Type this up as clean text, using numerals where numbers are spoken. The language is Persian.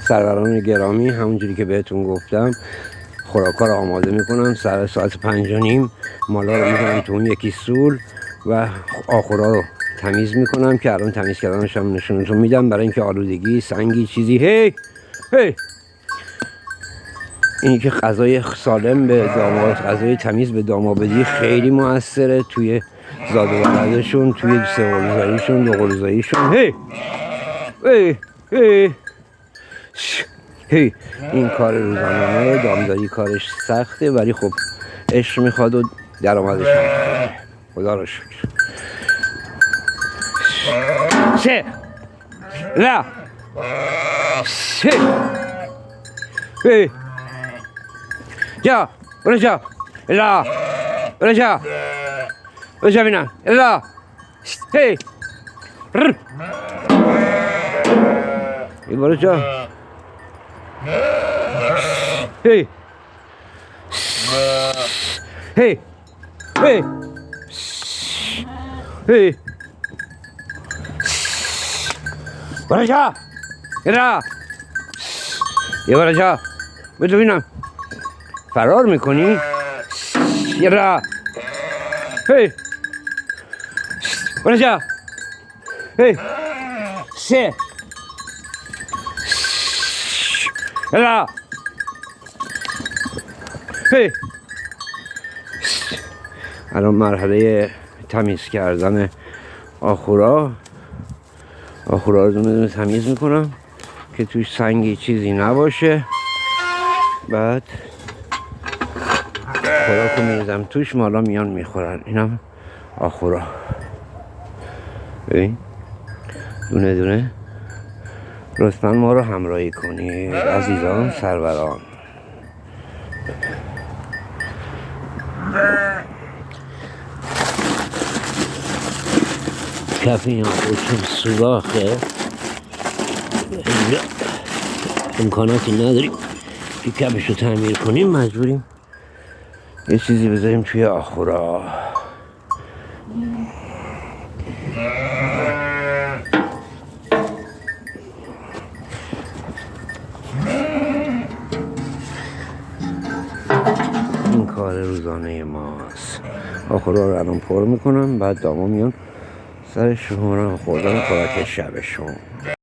سروران گرامی، همونجوری که بهتون گفتم خوراکا رو آماده میکنم. سر ساعت 5:30 مالا رو میکنم تو اون یکی سول و آخورا رو تمیز میکنم که الان تمیز کردنش هم نشونتون میدم، برای اینکه آلودگی سنگی چیزی هی اینی که غذای سالم به داماد، غذای تمیز به داماد بدی خیلی موثره توی زاد و ولدشون، توی سه‌قلوزاییشون، دوقلوزاییشون. این کار روزانه دامداری کارش سخته، ولی خب عشق میخواد و درآمدش هم خوبه. خدا رو شکر. سه لا سه جا برو جا لا برو جا برو جا بینم لا برو جا هی برو جا یه برو جا بجا بینم فرار میکنی یه را برو جا سه را الان مرحله تمیز کردن آخورا رو دونه تمیز میکنم که توش سنگی چیزی نباشه. بعد خوراکو میریزم توش، مالا میان میخورن. اینم آخورا، ببین دونه دونه. لطفا ما رو همراهی کنید عزیزان سروران. کف این آخور سوراخه، اینجا امکاناتی نداریم که کفش رو تعمیر کنیم، مجبوریم یه چیزی بذاریم توی آخورا. این کار روزانه ماست. آخورا رو الان پر میکنم، بعد داما میان سر شما رو خوردن خوراک شبشون.